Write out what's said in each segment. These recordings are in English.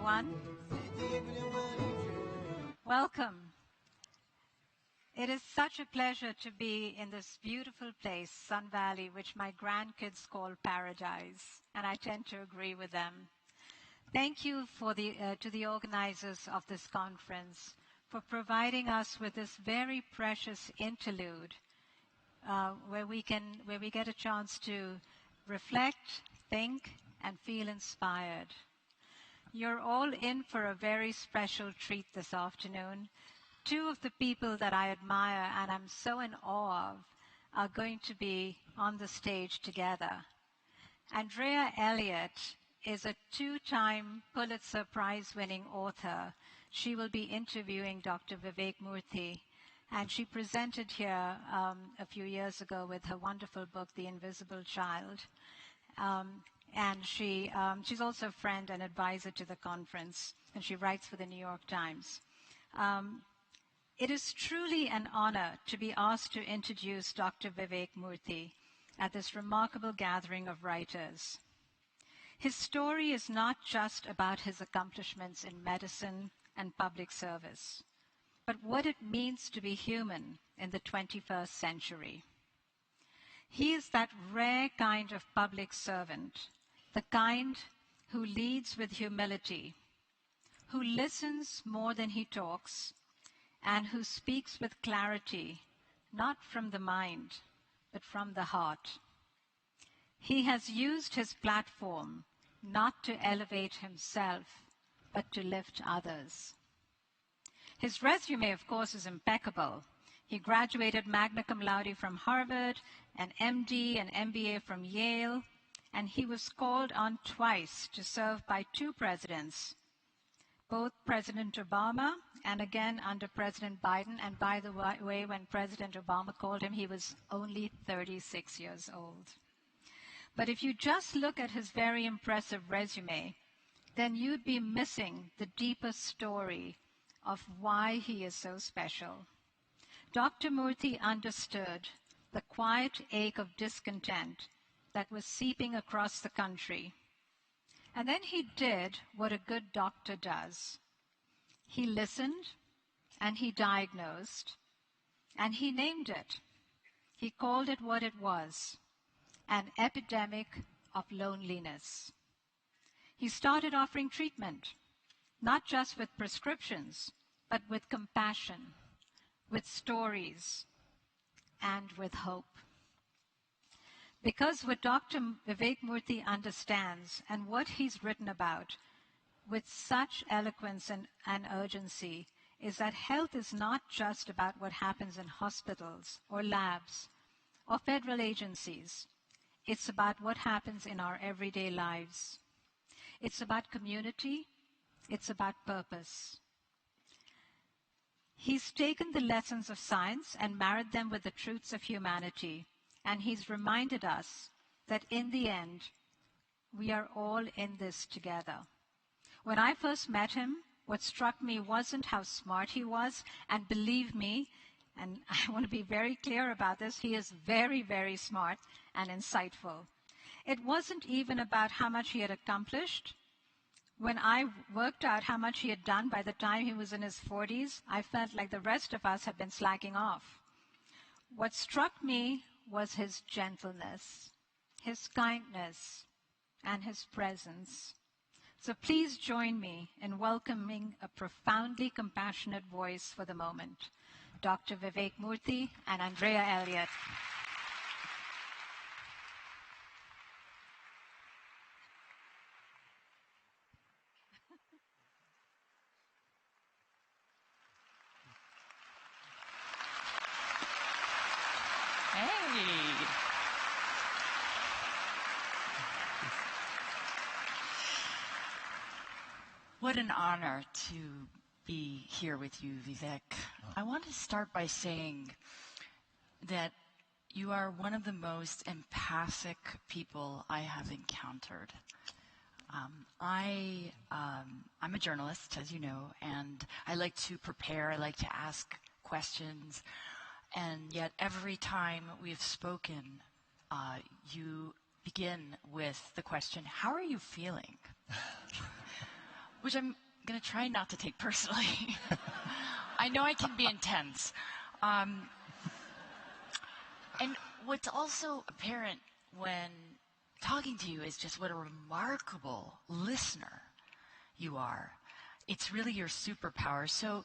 everyone. Welcome. It is such a pleasure to be in this beautiful place, Sun Valley, which my grandkids call paradise, and I tend to agree with them. Thank you to the organizers of this conference for providing us with this very precious interlude where we get a chance to reflect, think, and feel inspired. You're all in for a very special treat this afternoon. Two of the people that I admire and I'm so in awe of are going to be on the stage together. Andrea Elliott is a two-time Pulitzer Prize-winning author. She will be interviewing Dr. VIVEK Murthy, and she presented here a few years ago with her wonderful book, The Invisible Child. And she's also a friend and advisor to the conference, and she writes for the New York Times. It is truly an honor to be asked to introduce Dr. VIVEK Murthy at this remarkable gathering of writers. His story is not just about his accomplishments in medicine and public service, but what it means to be human in the 21st century. He is that rare kind of public servant, the kind who leads with humility, who listens more than he talks, and who speaks with clarity, not from the mind, but from the heart. He has used his platform not to elevate himself, but to lift others. His resume, of course, is impeccable. He graduated magna cum laude from Harvard, an MD and MBA from Yale, and he was called on twice to serve by two presidents, both President Obama and again under President Biden. And by the way, when President Obama called him, he was only 36 years old. But if you just look at his very impressive resume, then you'd be missing the deeper story of why he is so special. Dr. Murthy understood the quiet ache of discontent that was seeping across the country. And then he did what a good doctor does. He listened, and he diagnosed, and he named it. He called it what it was, an epidemic of loneliness. He started offering treatment, not just with prescriptions, but with compassion, with stories, and with hope. Because what Dr. VIVEK Murthy understands and what he's written about with such eloquence and urgency is that health is not just about what happens in hospitals or labs or federal agencies. It's about what happens in our everyday lives. It's about community. It's about purpose. He's taken the lessons of science and married them with the truths of humanity. And he's reminded us that in the end, we are all in this together. When I first met him, what struck me wasn't how smart he was, and believe me, and I want to be very clear about this, he is very, very smart and insightful. It wasn't even about how much he had accomplished. When I worked out how much he had done by the time he was in his 40s, I felt like the rest of us had been slacking off. What struck me was his gentleness, his kindness, and his presence. So please join me in welcoming a profoundly compassionate voice for the moment, Dr. VIVEK Murthy and Andrea Elliott. What an honor to be here with you, Vivek. I want to start by saying that you are one of the most empathic people I have encountered. I'm a journalist, as you know, and I like to prepare, I like to ask questions, and yet every time we've spoken, you begin with the question, how are you feeling? which I'm going to try not to take personally. I know I can be intense. And what's also apparent when talking to you is just what a remarkable listener you are. It's really your superpower. So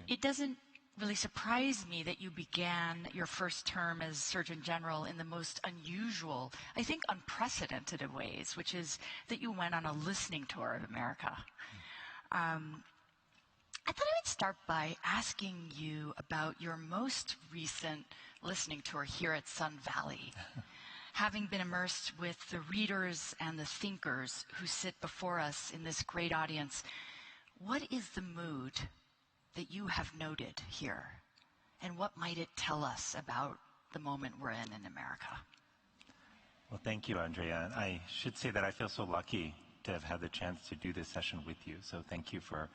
it doesn't really surprise me that you began your first term as Surgeon General in the most unusual, I think unprecedented of ways, which is that you went on a listening tour of America. I thought I would start by asking you about your most recent listening tour here at Sun Valley. Having been immersed with the readers and the thinkers who sit before us in this great audience, what is the mood that you have noted here? And what might it tell us about the moment we're in America? Well, thank you, Andrea. And I should say that I feel so lucky to have had the chance to do this session with you. So thank you for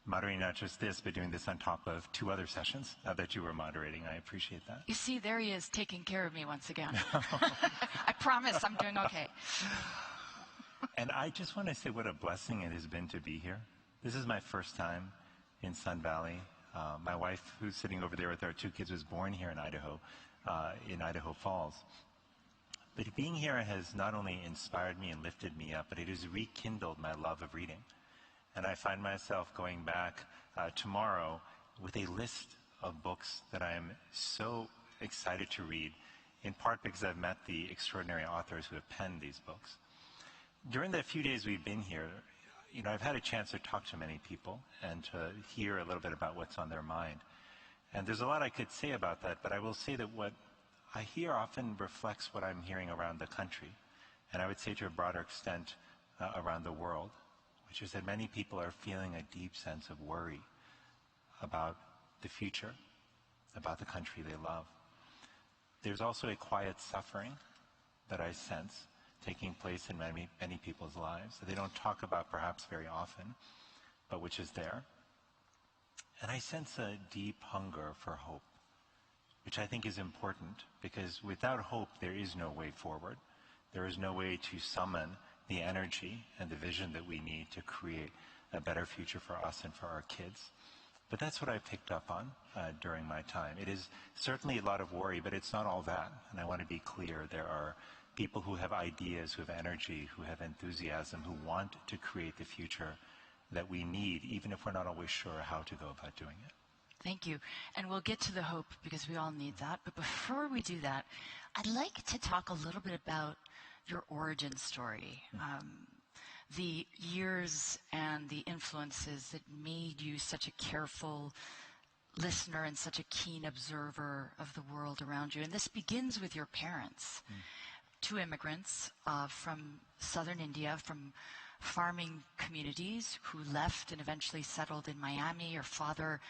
moderating not just this, but doing this on top of 2 other sessions that you were moderating. I appreciate that. You see, there he is taking care of me once again. I promise I'm doing okay. And I just want to say what a blessing it has been to be here. This is my first time in Sun Valley. My wife, who's sitting over there with our 2 kids, was born here in Idaho Falls. But being here has not only inspired me and lifted me up, but it has rekindled my love of reading. And I find myself going back tomorrow with a list of books that I am so excited to read, in part because I've met the extraordinary authors who have penned these books. During the few days we've been here, I've had a chance to talk to many people and to hear a little bit about what's on their mind. And there's a lot I could say about that, but I will say that what I hear often reflects what I'm hearing around the country, and I would say to a broader extent around the world, which is that many people are feeling a deep sense of worry about the future, about the country they love. There's also a quiet suffering that I sense taking place in many people's lives that they don't talk about perhaps very often, but which is there. And I sense a deep hunger for hope, which I think is important, because without hope there is no way forward. There is no way to summon the energy and the vision that we need to create a better future for us and for our kids. But that's what I picked up on during my time. It is certainly a lot of worry, but it's not all that. And I want to be clear, there are people who have ideas, who have energy, who have enthusiasm, who want to create the future that we need, even if we're not always sure how to go about doing it. Thank you. And we'll get to the hope because we all need that. But before we do that, I'd like to talk a little bit about your origin story, the years and the influences that made you such a careful listener and such a keen observer of the world around you. And this begins with your parents, 2 immigrants from southern India, from farming communities who left and eventually settled in Miami. Your father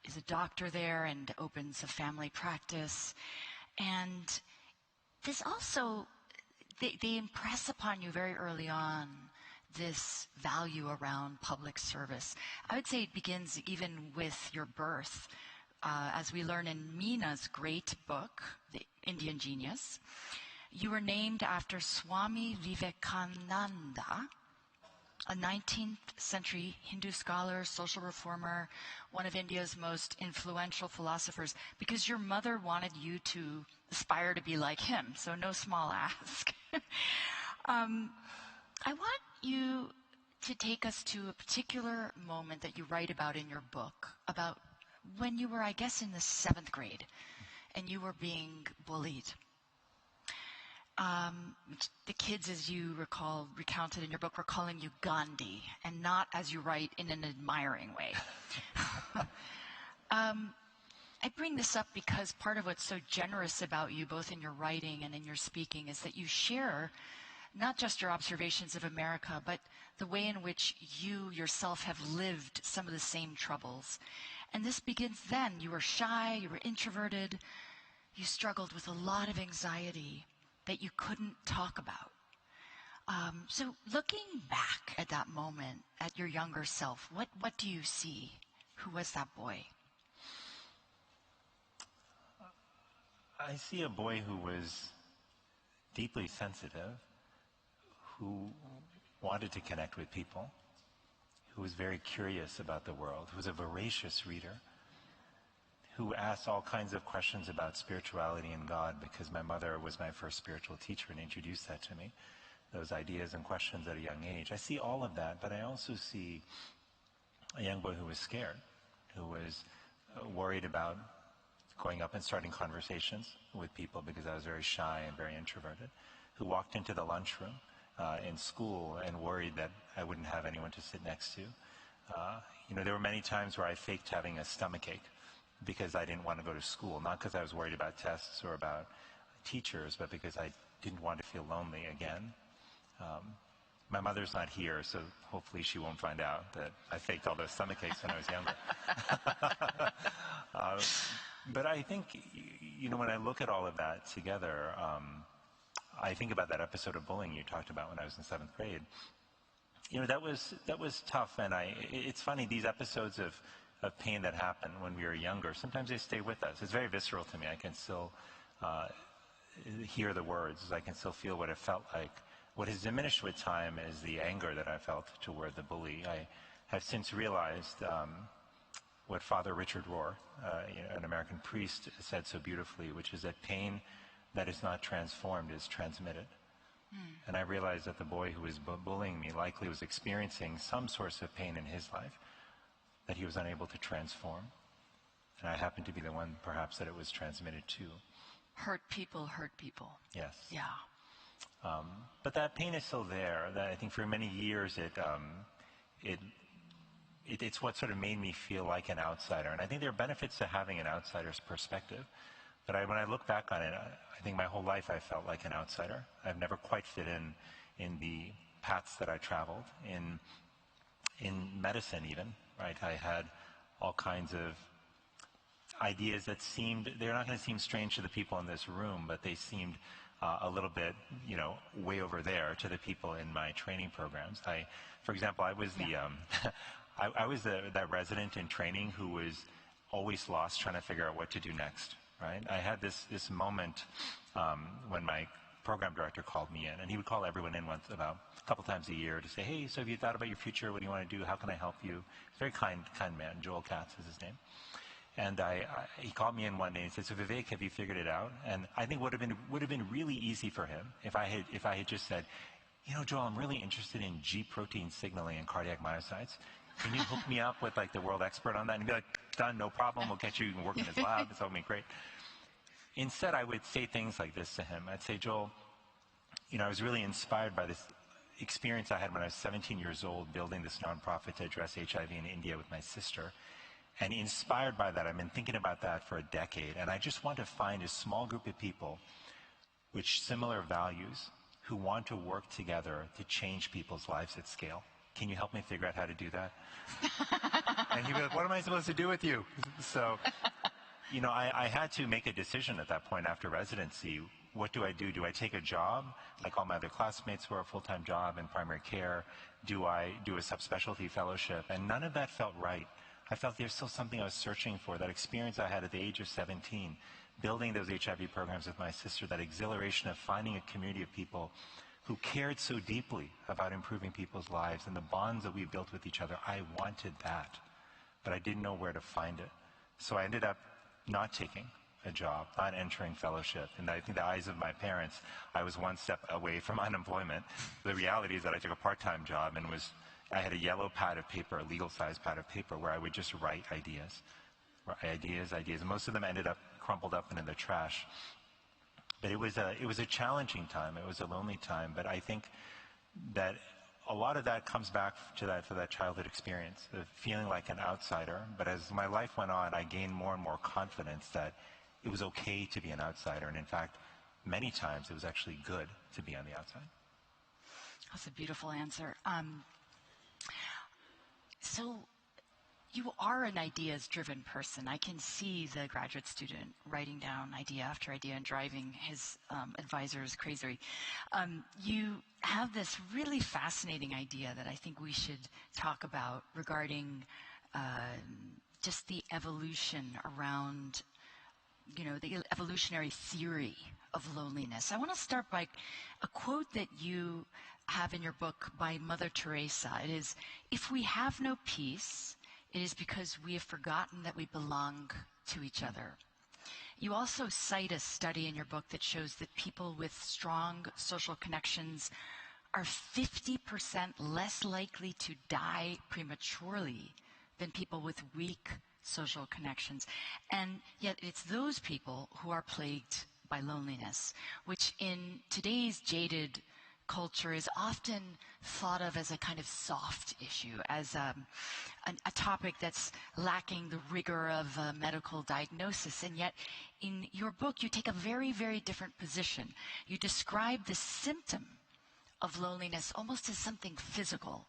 is a doctor there and opens a family practice. And this also, they impress upon you very early on this value around public service. I would say it begins even with your birth. As we learn in Mina's great book, The Indian Genius, you were named after Swami Vivekananda, a 19th century Hindu scholar, social reformer, one of India's most influential philosophers, because your mother wanted you to aspire to be like him, so no small ask. I want you to take us to a particular moment that you write about in your book, about when you were, I guess, in the 7th grade, and you were being bullied. The kids, as you recall, recounted in your book, were calling you Gandhi, and not, as you write, in an admiring way. I bring this up because part of what's so generous about you, both in your writing and in your speaking, is that you share not just your observations of America, but the way in which you yourself have lived some of the same troubles. And this begins then. You were shy, you were introverted, you struggled with a lot of anxiety that you couldn't talk about. So looking back at that moment, at your younger self, what do you see? Who was that boy? I see a boy who was deeply sensitive, who wanted to connect with people, who was very curious about the world, who was a voracious reader, who asked all kinds of questions about spirituality and God, because my mother was my first spiritual teacher and introduced that to me, those ideas and questions at a young age. I see all of that, but I also see a young boy who was scared, who was worried about going up and starting conversations with people because I was very shy and very introverted, who walked into the lunchroom in school and worried that I wouldn't have anyone to sit next to. There were many times where I faked having a stomachache because I didn't want to go to school, not because I was worried about tests or about teachers, but because I didn't want to feel lonely again. My mother's not here, so hopefully she won't find out that I faked all those stomachaches when I was younger. But I think, when I look at all of that together, I think about that episode of bullying you talked about when I was in 7th grade. That was tough, and it's funny, these episodes of pain that happen when we were younger, sometimes they stay with us. It's very visceral to me. I can still hear the words. I can still feel what it felt like. What has diminished with time is the anger that I felt toward the bully. I have since realized what Father Richard Rohr, an American priest, said so beautifully, which is that pain that is not transformed is transmitted. And I realized that the boy who was bullying me likely was experiencing some source of pain in his life that he was unable to transform. And I happened to be the one, perhaps, that it was transmitted to. Hurt people hurt people. Yes. Yeah. But that pain is still there. That I think for many years it's what sort of made me feel like an outsider. And I think there are benefits to having an outsider's perspective. But when I look back on it, I think my whole life I felt like an outsider. I've never quite fit in the paths that I traveled, in medicine even, right? I had all kinds of ideas that they're not going to seem strange to the people in this room, but they seemed a little bit, way over there to the people in my training programs. For example, I was I was that resident in training who was always lost trying to figure out what to do next, right? I had this moment when my program director called me in, and he would call everyone in about a couple times a year to say, hey, so have you thought about your future? What do you want to do? How can I help you? Very kind man. Joel Katz is his name. And he called me in one day and said, so Vivek, have you figured it out? And I think would have been really easy for him if I had just said, Joel, I'm really interested in G protein signaling and cardiac myocytes. Can you hook me up with the world expert on that? And he'd be like, done, no problem. We'll get you to work in his lab. It's all going to be great. Instead, I would say things like this to him. I'd say, Joel, I was really inspired by this experience I had when I was 17 years old building this nonprofit to address HIV in India with my sister. And inspired by that, I've been thinking about that for a decade. And I just want to find a small group of people with similar values who want to work together to change people's lives at scale. Can you help me figure out how to do that? And he'd be like, what am I supposed to do with you? So, I had to make a decision at that point after residency. What do I do? Do I take a job, like all my other classmates who are a full-time job in primary care? Do I do a subspecialty fellowship? And none of that felt right. I felt there's still something I was searching for, that experience I had at the age of 17, building those HIV programs with my sister, that exhilaration of finding a community of people who cared so deeply about improving people's lives and the bonds that we built with each other. I wanted that, but I didn't know where to find it. So I ended up not taking a job, not entering fellowship. And I think the eyes of my parents, I was one step away from unemployment. The reality is that I took a part-time job and I had a yellow pad of paper, a legal-sized pad of paper, where I would just write ideas. And most of them ended up crumpled up and in the trash. But it was a challenging time. It was a lonely time. But I think that a lot of that comes back to that childhood experience, of feeling like an outsider. But as my life went on, I gained more and more confidence that it was okay to be an outsider. And in fact, many times it was actually good to be on the outside. That's a beautiful answer. So you are an ideas-driven person. I can see the graduate student writing down idea after idea and driving his advisors crazy. You have this really fascinating idea that I think we should talk about regarding just the evolution around, the evolutionary theory of loneliness. I want to start by a quote that you have in your book by Mother Teresa. It is, if we have no peace, it is because we have forgotten that we belong to each other. You also cite a study in your book that shows that people with strong social connections are 50% less likely to die prematurely than people with weak social connections. And yet it's those people who are plagued by loneliness, which in today's jaded culture is often thought of as a kind of soft issue, as a topic that's lacking the rigor of medical diagnosis. And yet in your book, you take a very, very different position. You describe the symptom of loneliness almost as something physical,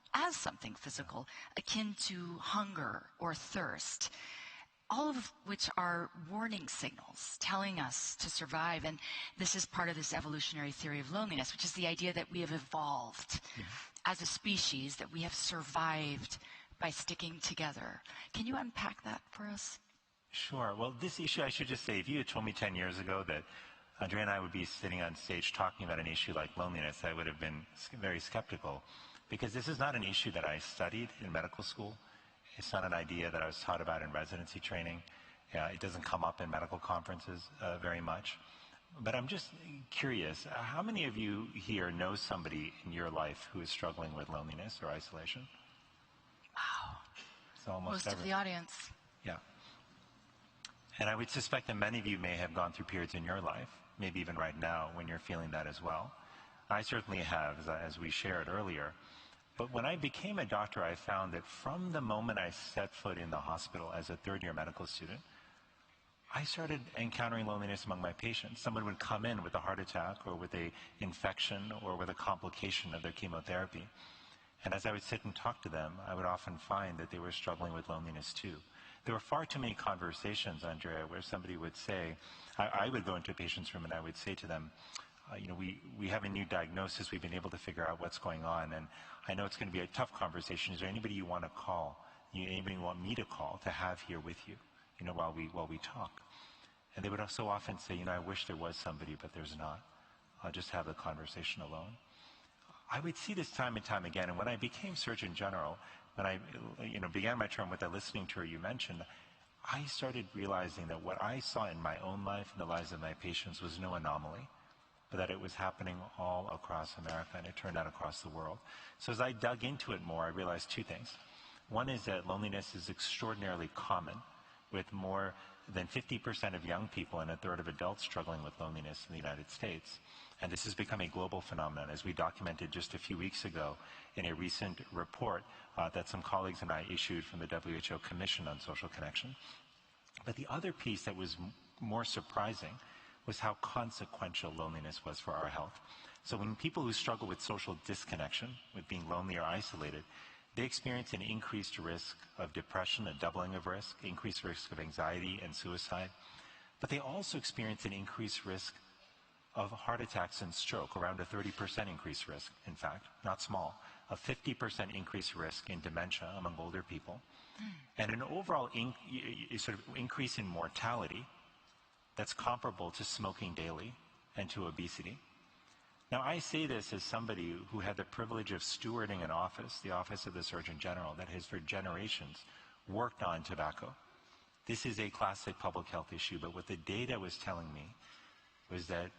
akin to hunger or thirst, all of which are warning signals telling us to survive. And this is part of this evolutionary theory of loneliness, which is the idea that we have evolved as a species, that we have survived by sticking together. Can you unpack that for us? Sure. Well, this issue, I should just say, if you had told me 10 years ago that Andrea and I would be sitting on stage talking about an issue like loneliness, I would have been very skeptical, because this is not an issue that I studied in medical school. It's not an idea that I was taught about in residency training. It doesn't come up in medical conferences very much. But I'm just curious, how many of you here know somebody in your life who is struggling with loneliness or isolation? Wow. So almost most of the audience. Yeah. And I would suspect that many of you may have gone through periods in your life, maybe even right now, when you're feeling that as well. I certainly have, as we shared earlier. But when I became a doctor, I found that from the moment I set foot in the hospital as a third-year medical student, I started encountering loneliness among my patients. Someone would come in with a heart attack or with an infection or with a complication of their chemotherapy. And as I would sit and talk to them, I would often find that they were struggling with loneliness too. There were far too many conversations, Andrea, where somebody would say, I would go into a patient's room and I would say to them, we have a new diagnosis. We've been able to figure out what's going on. And I know it's going to be a tough conversation. Is there anybody you want to call? Anybody you want me to call to have here with you, while we talk? And they would so often say, I wish there was somebody, but there's not. I'll just have the conversation alone. I would see this time and time again. And when I became Surgeon General, when I began my term with the listening tour you mentioned, I started realizing that what I saw in my own life and the lives of my patients was no anomaly, but that it was happening all across America, and it turned out across the world. So as I dug into it more, I realized two things. One is that loneliness is extraordinarily common, with more than 50% of young people and a third of adults struggling with loneliness in the United States. And this has become a global phenomenon, as we documented just a few weeks ago in a recent report that some colleagues and I issued from the WHO Commission on Social Connection. But the other piece that was more surprising was how consequential loneliness was for our health. So when people who struggle with social disconnection, with being lonely or isolated, they experience an increased risk of depression, a doubling of risk, increased risk of anxiety and suicide. But they also experience an increased risk of heart attacks and stroke, around a 30% increased risk, in fact, not small, a 50% increased risk in dementia among older people, and an overall sort of increase in mortality that's comparable to smoking daily and to obesity. Now, I say this as somebody who had the privilege of stewarding an office, the Office of the Surgeon General, that has for generations worked on tobacco. This is a classic public health issue, but what the data was telling me was that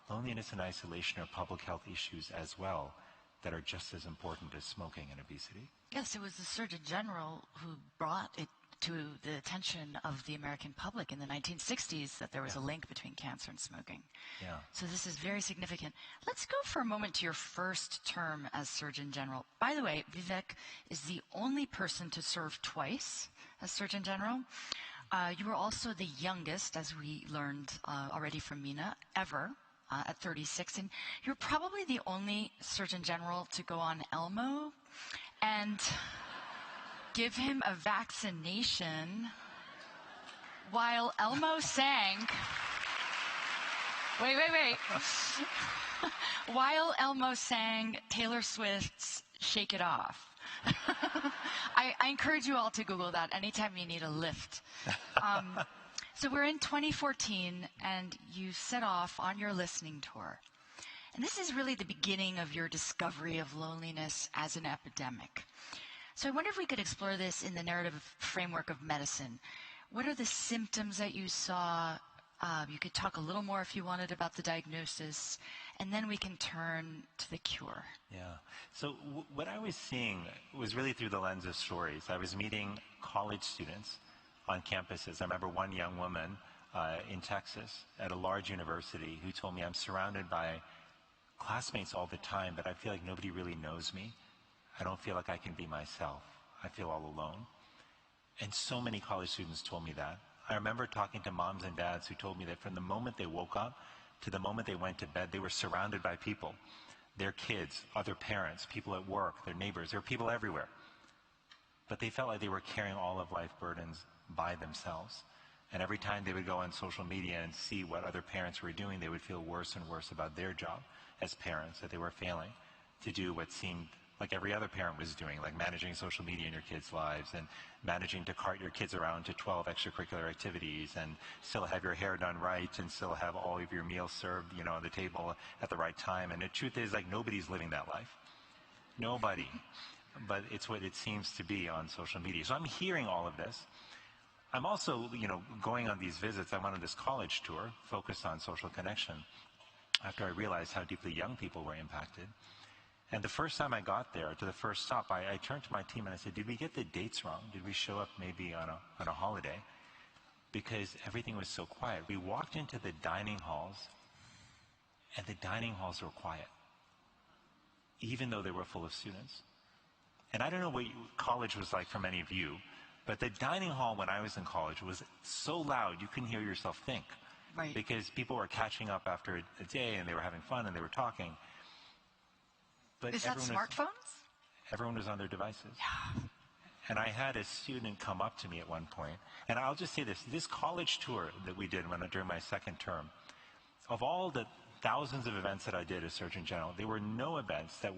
loneliness and isolation are public health issues as well that are just as important as smoking and obesity. Yes, it was the Surgeon General who brought it to the attention of the American public in the 1960s that there was a link between cancer and smoking. Yeah. So this is very significant. Let's go for a moment to your first term as Surgeon General. By the way, Vivek is the only person to serve twice as Surgeon General. You were also the youngest, as we learned already from Mina, ever at 36. And you're probably the only Surgeon General to go on Elmo and give him a vaccination while Elmo sang. Wait. While Elmo sang Taylor Swift's Shake It Off. I encourage you all to Google that anytime you need a lift. So we're in 2014, and you set off on your listening tour. And this is really the beginning of your discovery of loneliness as an epidemic. So I wonder if we could explore this in the narrative framework of medicine. What are the symptoms that you saw? You could talk a little more if you wanted about the diagnosis, and then we can turn to the cure. Yeah. So what I was seeing was really through the lens of stories. I was meeting college students on campuses. I remember one young woman in Texas at a large university who told me, I'm surrounded by classmates all the time, but I feel like nobody really knows me. I don't feel like I can be myself. I feel all alone. And so many college students told me that. I remember talking to moms and dads who told me that from the moment they woke up to the moment they went to bed, they were surrounded by people, their kids, other parents, people at work, their neighbors. There were people everywhere. But they felt like they were carrying all of life burdens by themselves. And every time they would go on social media and see what other parents were doing, they would feel worse and worse about their job as parents, that they were failing to do what seemed like every other parent was doing, like managing social media in your kids' lives and managing to cart your kids around to 12 extracurricular activities and still have your hair done right and still have all of your meals served, on the table at the right time. And the truth is, like, nobody's living that life. Nobody. But it's what it seems to be on social media. So I'm hearing all of this. I'm also, going on these visits. I'm on this college tour focused on social connection after I realized how deeply young people were impacted. And the first time I got there, to the first stop, I turned to my team and I said, did we get the dates wrong? Did we show up maybe on a holiday? Because everything was so quiet. We walked into the dining halls, and the dining halls were quiet, even though they were full of students. And I don't know what college was like for many of you, but the dining hall when I was in college was so loud you couldn't hear yourself think. Right. Because people were catching up after a day, and they were having fun, and they were talking. But Is that smartphones? Everyone was on their devices. Yeah. And I had a student come up to me at one point, and I'll just say this college tour that we did during my second term, of all the thousands of events that I did as Surgeon General, there were no events that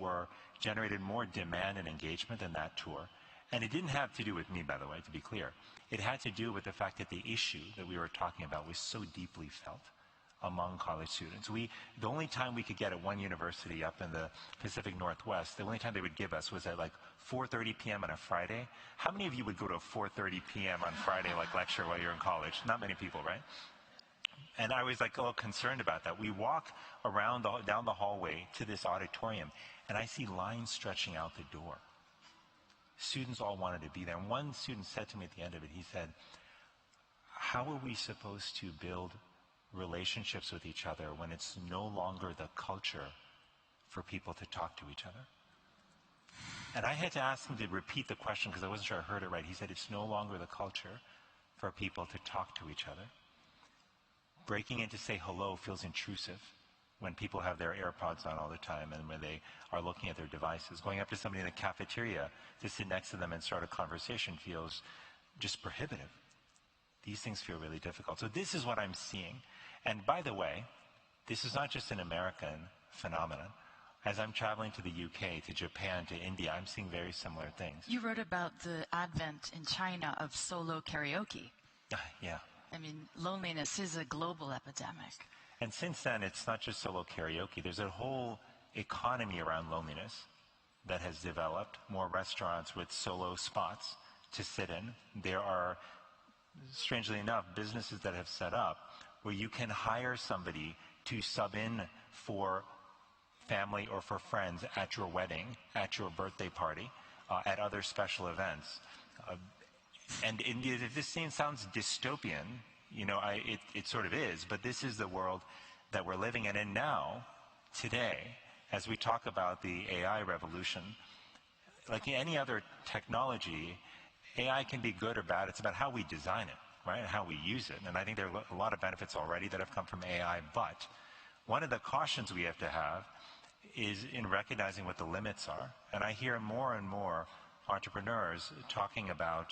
generated more demand and engagement than that tour. And it didn't have to do with me, by the way, to be clear. It had to do with the fact that the issue that we were talking about was so deeply felt among college students. The only time we could get at one university up in the Pacific Northwest, the only time they would give us was at like 4:30 p.m. on a Friday. How many of you would go to a 4:30 p.m. on Friday lecture while you're in college? Not many people, right? And I was a little concerned about that. We walk down the hallway to this auditorium, and I see lines stretching out the door. Students all wanted to be there. And one student said to me at the end of it, he said, how are we supposed to build relationships with each other when it's no longer the culture for people to talk to each other? And I had to ask him to repeat the question because I wasn't sure I heard it right. He said, it's no longer the culture for people to talk to each other. Breaking in to say hello feels intrusive when people have their AirPods on all the time and when they are looking at their devices. Going up to somebody in the cafeteria to sit next to them and start a conversation feels just prohibitive. These things feel really difficult. So this is what I'm seeing. And by the way, this is not just an American phenomenon. As I'm traveling to the UK, to Japan, to India, I'm seeing very similar things. You wrote about the advent in China of solo karaoke. Yeah. I mean, loneliness is a global epidemic. And since then, it's not just solo karaoke. There's a whole economy around loneliness that has developed. More restaurants with solo spots to sit in. There are, strangely enough, businesses that have set up where you can hire somebody to sub in for family or for friends at your wedding, at your birthday party, at other special events. And if this scene sounds dystopian, it sort of is, but this is the world that we're living in. And now, today, as we talk about the AI revolution, like any other technology, AI can be good or bad. It's about how we design it, right, and how we use it. And I think there are a lot of benefits already that have come from AI, but one of the cautions we have to have is in recognizing what the limits are. And I hear more and more entrepreneurs talking about,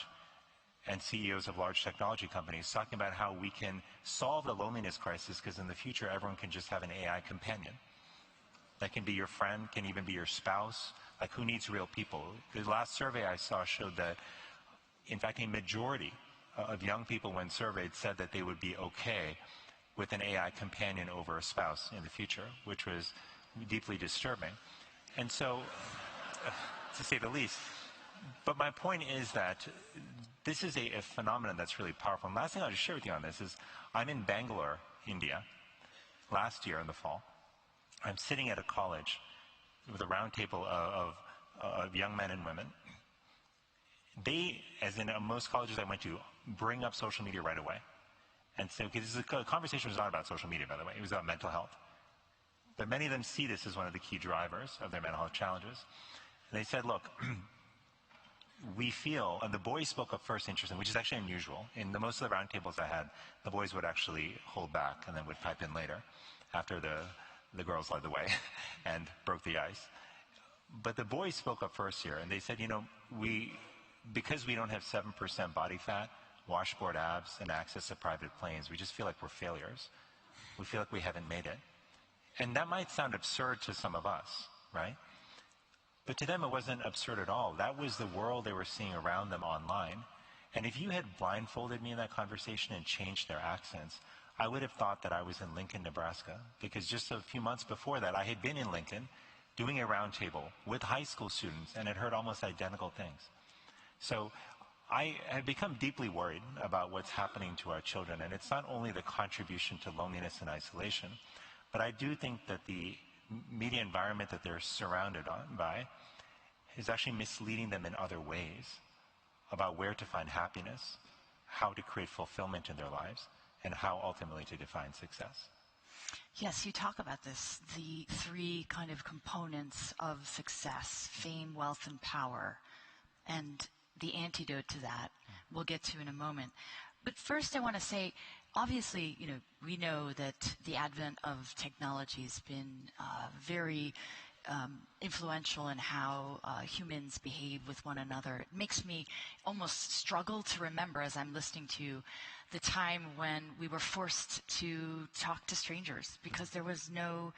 and CEOs of large technology companies talking about how we can solve the loneliness crisis because in the future everyone can just have an AI companion. That can be your friend, can even be your spouse. Like, who needs real people? The last survey I saw showed that, in fact, a majority of young people when surveyed said that they would be okay with an AI companion over a spouse in the future, which was deeply disturbing. And so, to say the least, but my point is that this is a phenomenon that's really powerful. And last thing I'll just share with you on this is I'm in Bangalore, India, last year in the fall. I'm sitting at a college with a round table of young men and women. They, as in most colleges I went to, bring up social media right away. And so, because the conversation was not about social media, by the way, it was about mental health. But many of them see this as one of the key drivers of their mental health challenges. And they said, look, we feel, and the boys spoke up first, interesting, which is actually unusual. In most of the roundtables I had, the boys would actually hold back and then would pipe in later, after the girls led the way and broke the ice. But the boys spoke up first here, and they said, because we don't have 7% body fat, washboard abs, and access to private planes, we just feel like we're failures. We feel like we haven't made it. And that might sound absurd to some of us, right? But to them, it wasn't absurd at all. That was the world they were seeing around them online. And if you had blindfolded me in that conversation and changed their accents, I would have thought that I was in Lincoln, Nebraska, because just a few months before that, I had been in Lincoln doing a roundtable with high school students and had heard almost identical things. So I have become deeply worried about what's happening to our children. And it's not only the contribution to loneliness and isolation, but I do think that the media environment that they're surrounded by is actually misleading them in other ways about where to find happiness, how to create fulfillment in their lives, and how ultimately to define success. Yes, you talk about this, the three kind of components of success: fame, wealth, and power. And the antidote to that we'll get to in a moment. But first I want to say, obviously, we know that the advent of technology has been very influential in how humans behave with one another. It makes me almost struggle to remember, as I'm listening to, the time when we were forced to talk to strangers because there was no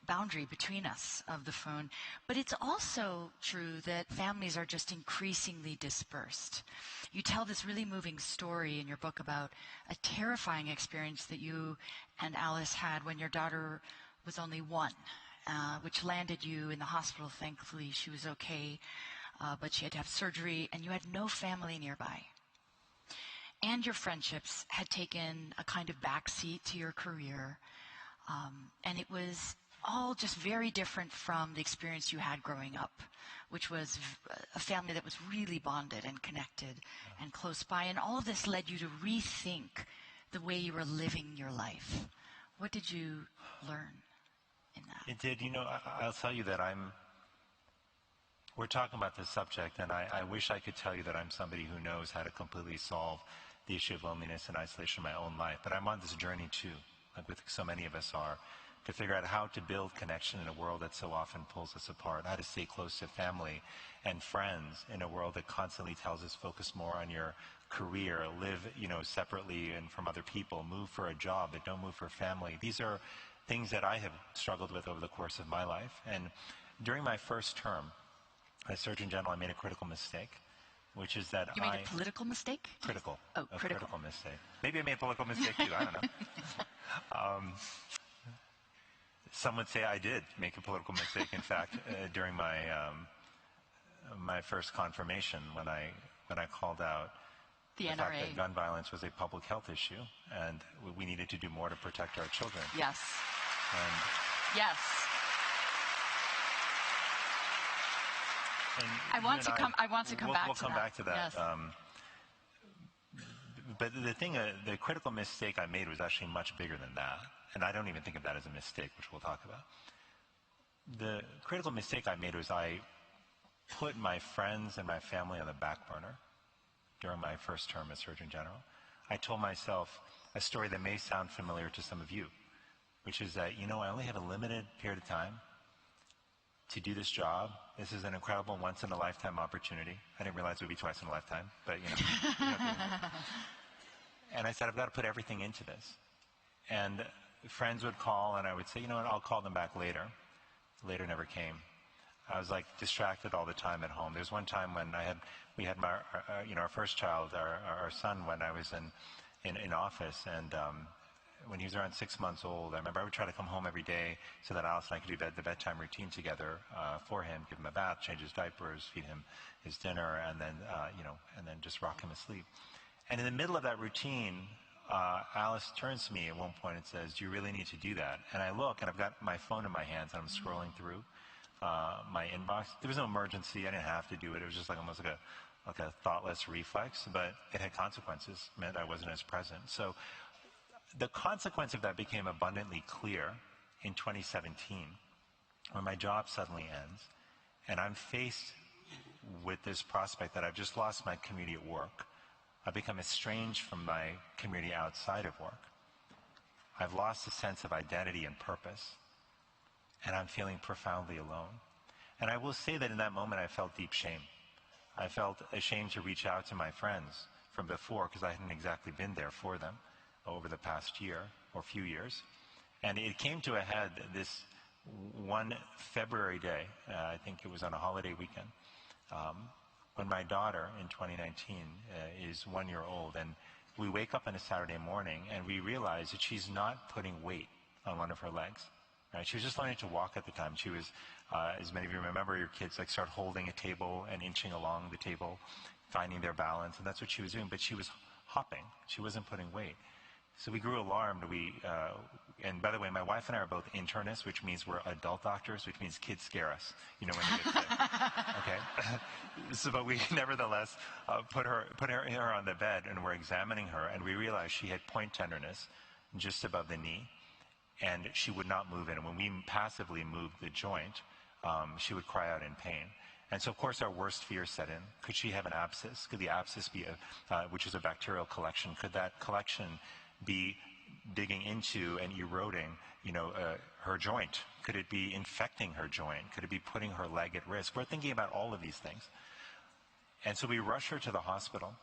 boundary between us of the phone. But it's also true that families are just increasingly dispersed. You tell this really moving story in your book about a terrifying experience that you and Alice had when your daughter was only 1, which landed you in the hospital. Thankfully, she was okay, but she had to have surgery, and you had no family nearby. And your friendships had taken a kind of backseat to your career, and it was all just very different from the experience you had growing up, which was a family that was really bonded and connected and close by. And all of this led you to rethink the way you were living your life. What did you learn in that? It did. I'll tell you that we're talking about this subject, and I wish I could tell you that I'm somebody who knows how to completely solve the issue of loneliness and isolation in my own life. But I'm on this journey too, like with so many of us are, to figure out how to build connection in a world that so often pulls us apart, how to stay close to family and friends in a world that constantly tells us focus more on your career, live, separately and from other people, move for a job, but don't move for family. These are things that I have struggled with over the course of my life. And during my first term as Surgeon General, I made a critical mistake, which is that You made a political mistake? Critical. Oh, a critical mistake. Maybe I made a political mistake too, I don't know. Some would say I did make a political mistake. In fact, during my first confirmation, when I called out the fact NRA. that gun violence was a public health issue, and we needed to do more to protect our children. Yes. And I want to come back to that. We'll come back to that. Yes. But the critical mistake I made was actually much bigger than that. And I don't even think of that as a mistake, which we'll talk about. The critical mistake I made was I put my friends and my family on the back burner during my first term as Surgeon General. I told myself a story that may sound familiar to some of you, which is that, I only have a limited period of time to do this job. This is an incredible once-in-a-lifetime opportunity. I didn't realize it would be twice in a lifetime, but, And I said, I've got to put everything into this. And friends would call, and I would say, I'll call them back later. Later never came. I was distracted all the time at home. There's one time when we had our first child, our son, when I was in office, and when he was around 6 months old, I remember I would try to come home every day so that Alice and I could do the bedtime routine together for him, give him a bath, change his diapers, feed him his dinner, and then, and then just rock him asleep. And in the middle of that routine, Alice turns to me at one point and says, "Do you really need to do that?" And I look, and I've got my phone in my hands, and I'm scrolling through my inbox. There was no emergency. I didn't have to do it. It was just like almost like a thoughtless reflex, but it had consequences. It meant I wasn't as present. So the consequence of that became abundantly clear in 2017, when my job suddenly ends, and I'm faced with this prospect that I've just lost my community at work. I've become estranged from my community outside of work. I've lost a sense of identity and purpose, and I'm feeling profoundly alone. And I will say that in that moment, I felt deep shame. I felt ashamed to reach out to my friends from before because I hadn't exactly been there for them over the past year or few years. And it came to a head this one February day, I think it was on a holiday weekend, when my daughter in 2019 is 1 year old, and we wake up on a Saturday morning and we realize that she's not putting weight on one of her legs. Right? She was just learning to walk at the time. She was, as many of you remember, your kids like start holding a table and inching along the table, finding their balance, and that's what she was doing. But she was hopping. She wasn't putting weight. So we grew alarmed. And by the way, my wife and I are both internists, which means we're adult doctors, which means kids scare us, when they get sick. Okay? But we nevertheless put her on the bed, and we're examining her, and we realized she had point tenderness just above the knee, and she would not move it. And when we passively moved the joint, she would cry out in pain. And so, of course, our worst fear set in. Could she have an abscess? Could the abscess be, which is a bacterial collection, could that collection be digging into and eroding, her joint? Could it be infecting her joint? Could it be putting her leg at risk? We're thinking about all of these things. And so we rush her to the hospital.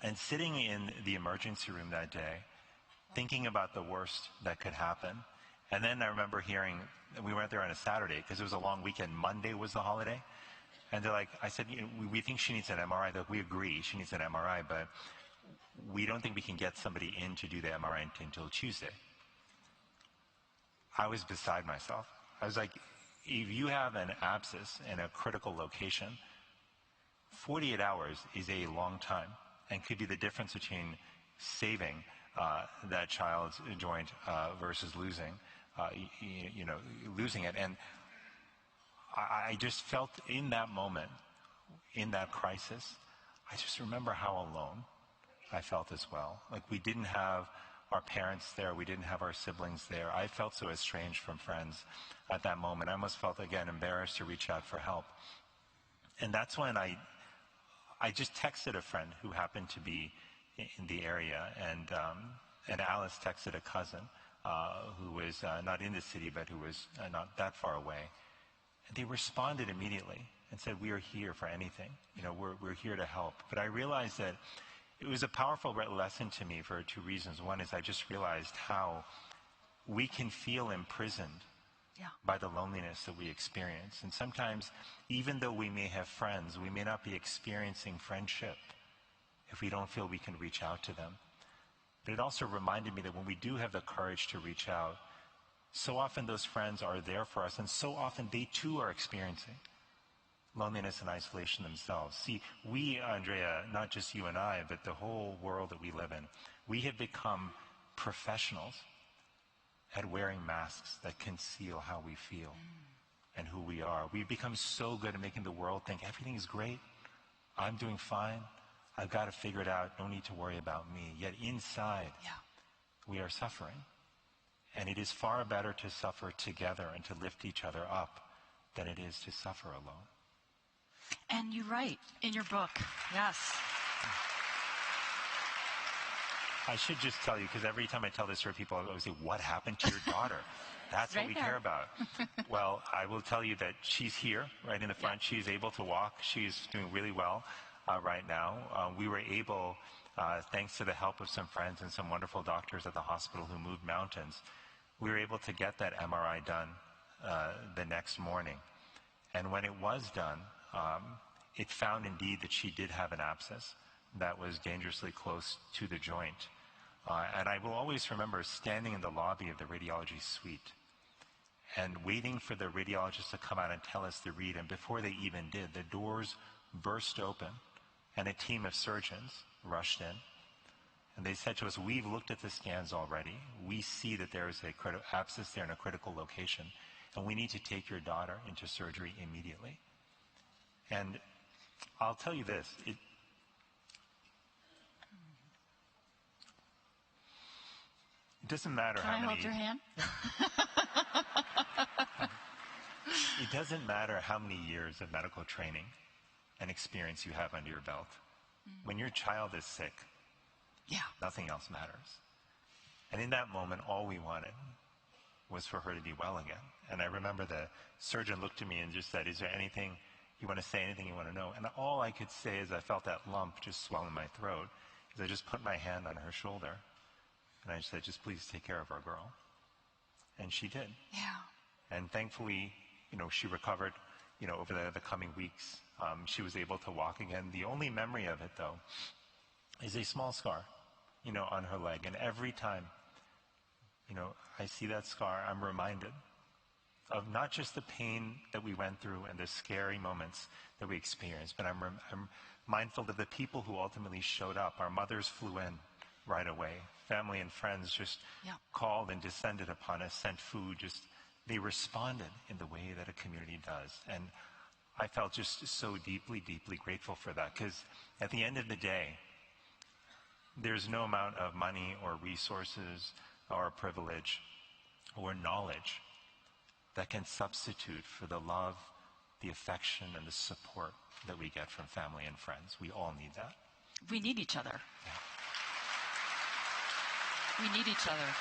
And sitting in the emergency room that day, thinking about the worst that could happen. And then I remember hearing, we went there on a Saturday because it was a long weekend. Monday was the holiday. And they're like, I said, we think she needs an MRI. They're like, we agree she needs an MRI, but we don't think we can get somebody in to do the MRI until Tuesday. I was beside myself. I was like, if you have an abscess in a critical location, 48 hours is a long time and could be the difference between saving that child's joint versus losing it. And I just felt in that moment, in that crisis, I just remember how alone I felt as well. Like we didn't have our parents there. We didn't have our siblings there. I felt so estranged from friends at that moment. I almost felt, again, embarrassed to reach out for help. And that's when I just texted a friend who happened to be in the area, and Alice texted a cousin who was not in the city, but who was not that far away. And they responded immediately and said, "We are here for anything. We're here to help." But I realized that it was a powerful lesson to me for two reasons. One is I just realized how we can feel imprisoned by the loneliness that we experience. And sometimes, even though we may have friends, we may not be experiencing friendship if we don't feel we can reach out to them. But it also reminded me that when we do have the courage to reach out, so often those friends are there for us, and so often they too are experiencing loneliness and isolation themselves. See, we, Andrea, not just you and I, but the whole world that we live in, we have become professionals at wearing masks that conceal how we feel and who we are. We've become so good at making the world think everything is great, I'm doing fine, I've got to figure it out, no need to worry about me. Yet inside, we are suffering. And it is far better to suffer together and to lift each other up than it is to suffer alone. And you write in your book, yes. I should just tell you, because every time I tell this story, people always say, "What happened to your daughter?" That's what we care about. Well, I will tell you that she's here, right in the front. She's able to walk. She's doing really well right now. We were able, thanks to the help of some friends and some wonderful doctors at the hospital who moved mountains, we were able to get that MRI done the next morning. And when it was done, it found indeed that she did have an abscess that was dangerously close to the joint. And I will always remember standing in the lobby of the radiology suite and waiting for the radiologist to come out and tell us to read. And before they even did, the doors burst open and a team of surgeons rushed in. And they said to us, we've looked at the scans already. We see that there is a abscess there in a critical location, and we need to take your daughter into surgery immediately. And I'll tell you this, it doesn't matter Can how I many... hold your hand? It doesn't matter how many years of medical training and experience you have under your belt. When your child is sick, nothing else matters. And in that moment, all we wanted was for her to be well again. And I remember the surgeon looked at me and just said, is there anything you want to say, anything you want to know? And all I could say as I felt that lump just swell in my throat is I just put my hand on her shoulder and I said, just please take care of our girl. And she did. Yeah. And thankfully, she recovered, over the coming weeks. She was able to walk again. The only memory of it, though, is a small scar, on her leg. And every time, I see that scar, I'm reminded of not just the pain that we went through and the scary moments that we experienced, but I'm mindful of the people who ultimately showed up. Our mothers flew in right away. Family and friends just called and descended upon us, sent food, they responded in the way that a community does. And I felt just so deeply, deeply grateful for that, because at the end of the day, there's no amount of money or resources or privilege or knowledge that can substitute for the love, the affection, and the support that we get from family and friends. We all need that. We need each other. We need each other.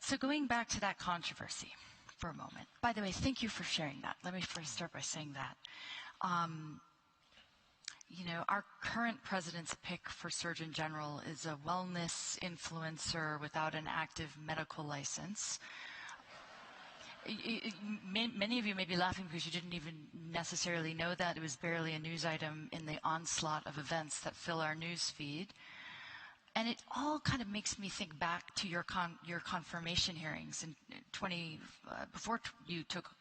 So going back to that controversy for a moment. By the way, thank you for sharing that. Let me first start by saying that. Our current president's pick for Surgeon General is a wellness influencer without an active medical license. Many of you may be laughing because you didn't even necessarily know that. It was barely a news item in the onslaught of events that fill our news feed. And it all kind of makes me think back to your confirmation hearings before you took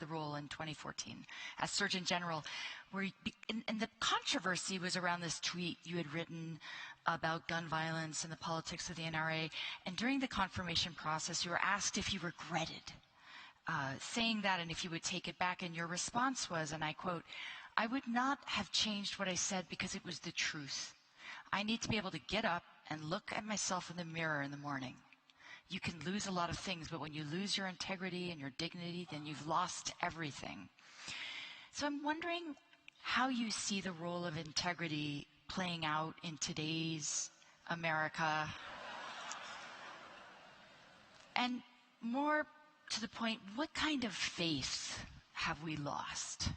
the role in 2014 as Surgeon General, and the controversy was around this tweet you had written about gun violence and the politics of the NRA. And during the confirmation process, you were asked if you regretted saying that and if you would take it back. And your response was, and I quote, "I would not have changed what I said because it was the truth. I need to be able to get up and look at myself in the mirror in the morning. You can lose a lot of things, but when you lose your integrity and your dignity, then you've lost everything." So I'm wondering how you see the role of integrity playing out in today's America. And more to the point, what kind of faith have we lost?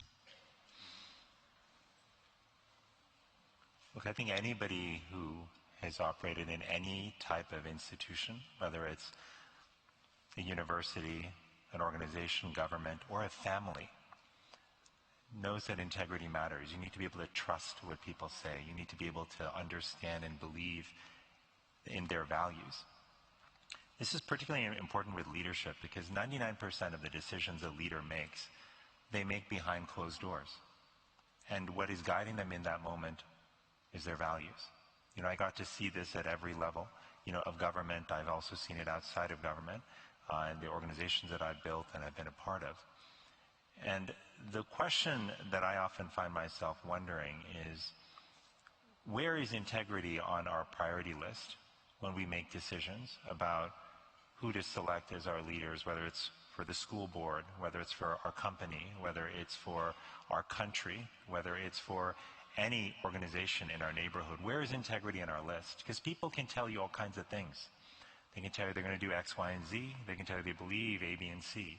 Look, I think anybody who has operated in any type of institution, whether it's a university, an organization, government, or a family, knows that integrity matters. You need to be able to trust what people say. You need to be able to understand and believe in their values. This is particularly important with leadership because 99% of the decisions a leader makes, they make behind closed doors. And what is guiding them in that moment is their values. I got to see this at every level, of government. I've also seen it outside of government, and the organizations that I've built and I've been a part of. And the question that I often find myself wondering is, where is integrity on our priority list when we make decisions about who to select as our leaders, whether it's for the school board, whether it's for our company, whether it's for our country, whether it's for any organization in our neighborhood? Where is integrity on our list? Because people can tell you all kinds of things. They can tell you they're going to do X, Y, and Z. They can tell you they believe A, B, and C.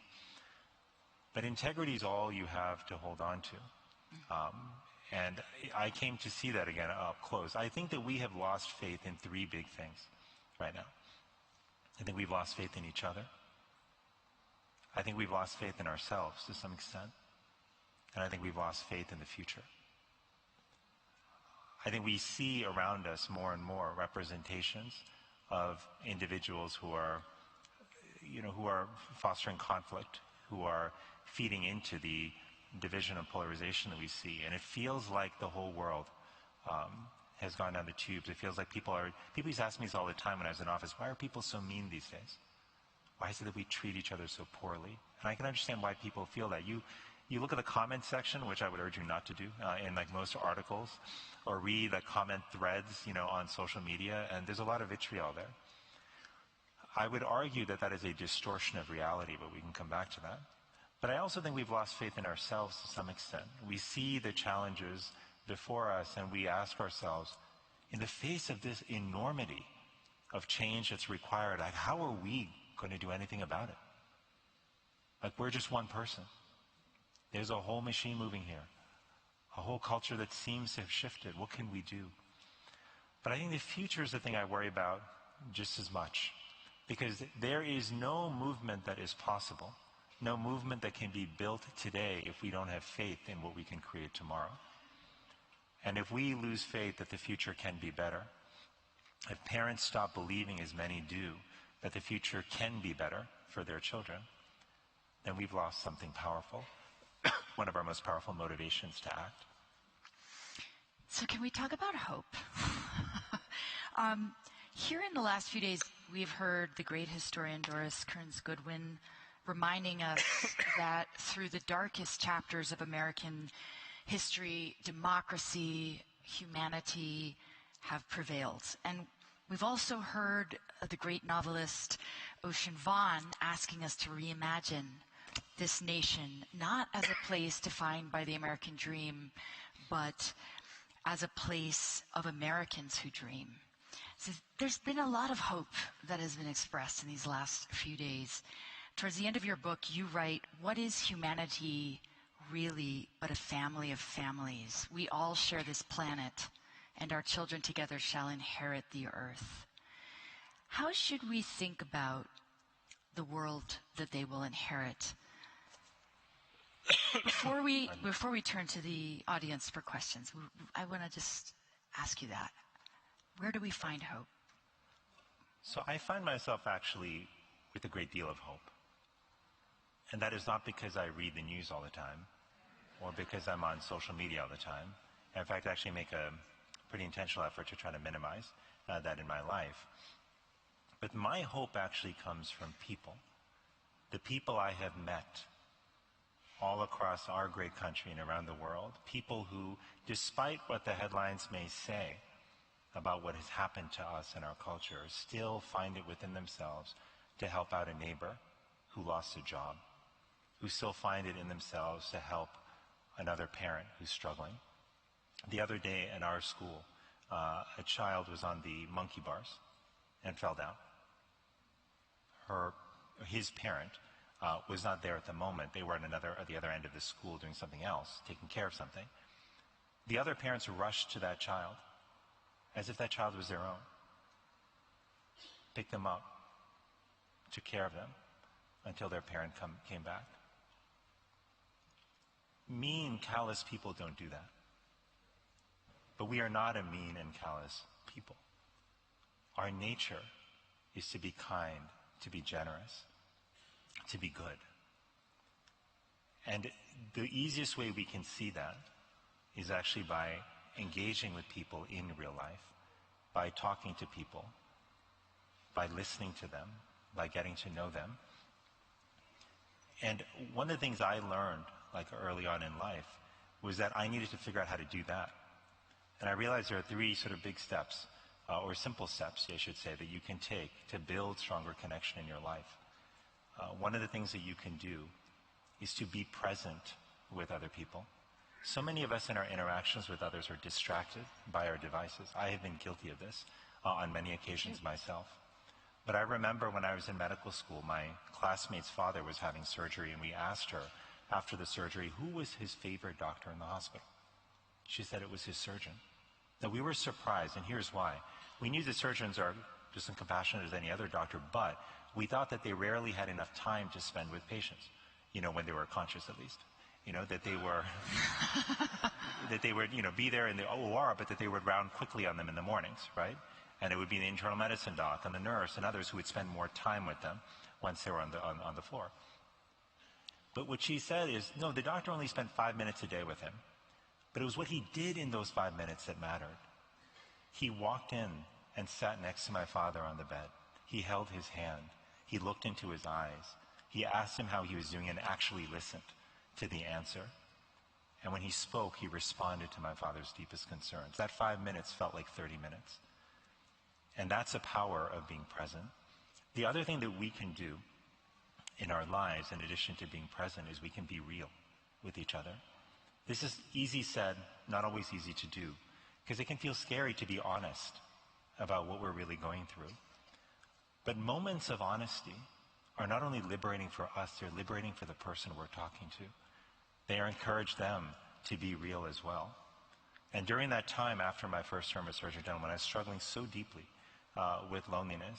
But integrity is all you have to hold on to. And I came to see that again up close. I think that we have lost faith in three big things right now. I think we've lost faith in each other. I think we've lost faith in ourselves to some extent. And I think we've lost faith in the future. I think we see around us more and more representations of individuals who are, who are fostering conflict, who are feeding into the division and polarization that we see. And it feels like the whole world has gone down the tubes. It feels like people used to ask me this all the time when I was in office, why are people so mean these days? Why is it that we treat each other so poorly? And I can understand why people feel that. You look at the comment section, which I would urge you not to do in like most articles, or read the comment threads, on social media, and there's a lot of vitriol there. I would argue that that is a distortion of reality, but we can come back to that. But I also think we've lost faith in ourselves to some extent. We see the challenges before us, and we ask ourselves, in the face of this enormity of change that's required, like, how are we going to do anything about it? Like, we're just one person. There's a whole machine moving here, a whole culture that seems to have shifted. What can we do? But I think the future is the thing I worry about just as much, because there is no movement that is possible, no movement that can be built today if we don't have faith in what we can create tomorrow. And if we lose faith that the future can be better, if parents stop believing, as many do, that the future can be better for their children, then we've lost something powerful, one of our most powerful motivations to act. So can we talk about hope? Here in the last few days, we've heard the great historian Doris Kearns Goodwin reminding us that through the darkest chapters of American history, democracy, humanity have prevailed. And we've also heard the great novelist Ocean Vuong asking us to reimagine this nation, not as a place defined by the American dream, but as a place of Americans who dream. So there's been a lot of hope that has been expressed in these last few days. Towards the end of your book, you write, "What is humanity really but a family of families? We all share this planet, and our children together shall inherit the earth." How should we think about the world that they will inherit? Before we turn to the audience for questions, I want to just ask you that. Where do we find hope? So I find myself actually with a great deal of hope. And that is not because I read the news all the time, or because I'm on social media all the time. In fact, I actually make a pretty intentional effort to try to minimize that in my life. But my hope actually comes from people. The people I have met all across our great country and around the world. People who, despite what the headlines may say about what has happened to us in our culture, still find it within themselves to help out a neighbor who lost a job, who still find it in themselves to help another parent who's struggling. The other day at our school, a child was on the monkey bars and fell down. His parent was not there at the moment. They were at the other end of the school doing something else, taking care of something. The other parents rushed to that child as if that child was their own, picked them up, took care of them until their parent came back. Mean, callous people don't do that. But we are not a mean and callous people. Our nature is to be kind, to be generous, to be good. And the easiest way we can see that is actually by engaging with people in real life, by talking to people, by listening to them, by getting to know them. And one of the things I learned, like early on in life, was that I needed to figure out how to do that. And I realized there are three sort of big steps, or simple steps, I should say, that you can take to build stronger connection in your life. One of the things that you can do is to be present with other people. So many of us in our interactions with others are distracted by our devices. I have been guilty of this on many occasions myself. But I remember when I was in medical school, my classmate's father was having surgery, and we asked her after the surgery who was his favorite doctor in the hospital. She said it was his surgeon. Now, we were surprised, and here's why. We knew the surgeons are just as compassionate as any other doctor, but we thought that they rarely had enough time to spend with patients, when they were conscious at least. that they were, that they would, be there in the OR, but that they would round quickly on them in the mornings, right? And it would be the internal medicine doc and the nurse and others who would spend more time with them once they were on the floor. But what she said is, no, the doctor only spent 5 minutes a day with him. But it was what he did in those 5 minutes that mattered. He walked in and sat next to my father on the bed. He held his hand. He looked into his eyes. He asked him how he was doing and actually listened to the answer. And when he spoke, he responded to my father's deepest concerns. That 5 minutes felt like 30 minutes. And that's the power of being present. The other thing that we can do in our lives, in addition to being present, is we can be real with each other. This is easy said, not always easy to do, because it can feel scary to be honest about what we're really going through. But moments of honesty are not only liberating for us, they're liberating for the person we're talking to. They encourage them to be real as well. And during that time after my first term as Surgeon General, when I was struggling so deeply with loneliness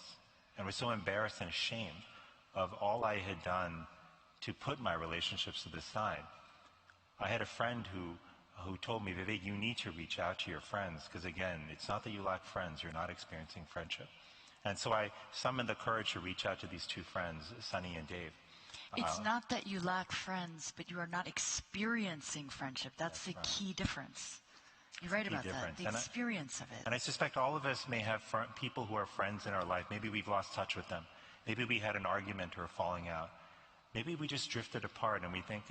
and was so embarrassed and ashamed of all I had done to put my relationships to the side, I had a friend who told me, Vivek, you need to reach out to your friends, because again, it's not that you lack friends, you're not experiencing friendship. And so I summoned the courage to reach out to these two friends, Sunny and Dave. It's not that you lack friends, but you are not experiencing friendship. That's the key difference. You're right about that, the experience of it. And I suspect all of us may have people who are friends in our life. Maybe we've lost touch with them. Maybe we had an argument or a falling out. Maybe we just drifted apart and we think,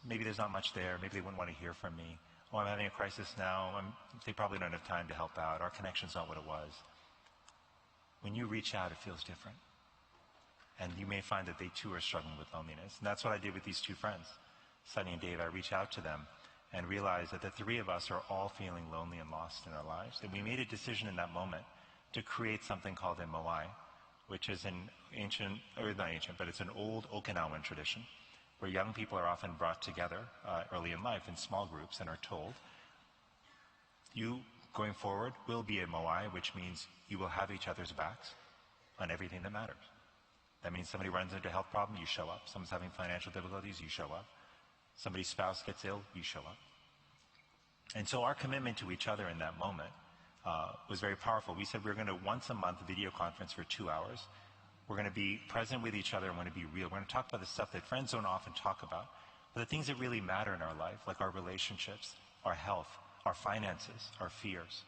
maybe there's not much there. Maybe they wouldn't want to hear from me. Oh, I'm having a crisis now. They probably don't have time to help out. Our connection's not what it was. When you reach out, it feels different. And you may find that they too are struggling with loneliness. And that's what I did with these two friends, Sunny and Dave. I reached out to them and realized that the three of us are all feeling lonely and lost in our lives. And we made a decision in that moment to create something called MOI, which is an ancient, or not ancient, but it's an old Okinawan tradition where young people are often brought together early in life in small groups and are told, you, going forward, will be a MOI, which means you will have each other's backs on everything that matters. That means somebody runs into a health problem, you show up. Someone's having financial difficulties, you show up. Somebody's spouse gets ill, you show up. And so our commitment to each other in that moment was very powerful. We said we're going to once a month video conference for 2 hours. We're going to be present with each other and we're going to be real. We're going to talk about the stuff that friends don't often talk about, but the things that really matter in our life, like our relationships, our health, our finances, our fears.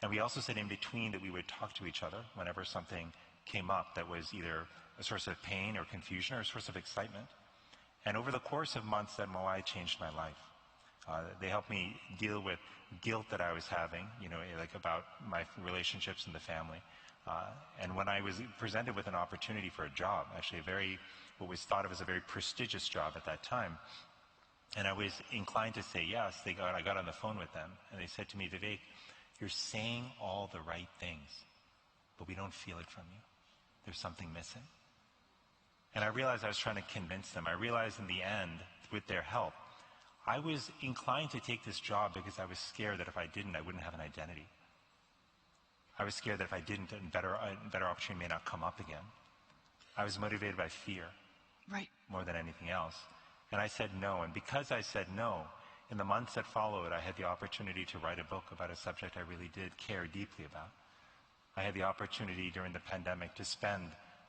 And we also said in between that we would talk to each other whenever something came up that was either a source of pain or confusion or a source of excitement. And over the course of months, that MOI changed my life. They helped me deal with guilt that I was having, like about my relationships in the family. And when I was presented with an opportunity for a job, actually what was thought of as a very prestigious job at that time, and I was inclined to say yes, I got on the phone with them, and they said to me, Vivek, you're saying all the right things, but we don't feel it from you. There's something missing. And I realized I was trying to convince them. I realized in the end, with their help, I was inclined to take this job because I was scared that if I didn't, I wouldn't have an identity. I was scared that if I didn't, a better opportunity may not come up again. I was motivated by fear, right, more than anything else. And I said no. And because I said no, in the months that followed, I had the opportunity to write a book about a subject I really did care deeply about. I had the opportunity during the pandemic to spend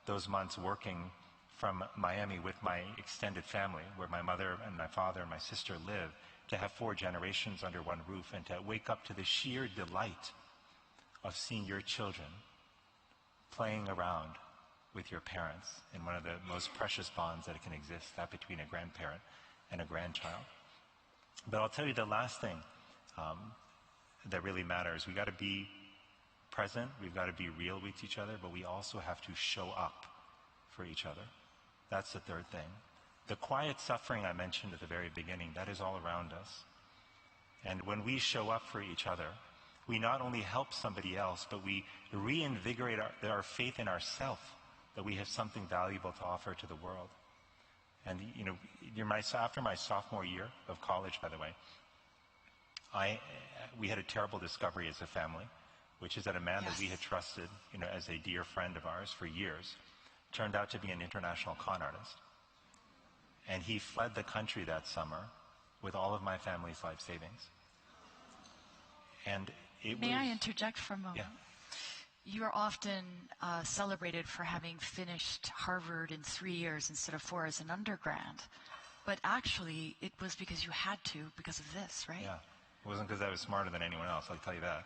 those months working from Miami with my extended family, where my mother and my father and my sister live, to have 4 generations under one roof and to wake up to the sheer delight of seeing your children playing around with your parents in one of the most precious bonds that can exist, that between a grandparent and a grandchild. But I'll tell you the last thing that really matters. We've got to be present, we've got to be real with each other, but we also have to show up for each other. That's the third thing. The quiet suffering I mentioned at the very beginning, that is all around us. And when we show up for each other, we not only help somebody else, but we reinvigorate our faith in ourselves, that we have something valuable to offer to the world. And after my sophomore year of college, by the way, we had a terrible discovery as a family, which is that a man that we had trusted, as a dear friend of ours for years, turned out to be an international con artist. And he fled the country that summer with all of my family's life savings. And May I interject for a moment? Yeah. You are often celebrated for having finished Harvard in 3 years instead of 4 as an undergrad. But actually, it was because you had to, because of this, right? Yeah. It wasn't because I was smarter than anyone else, I'll tell you that.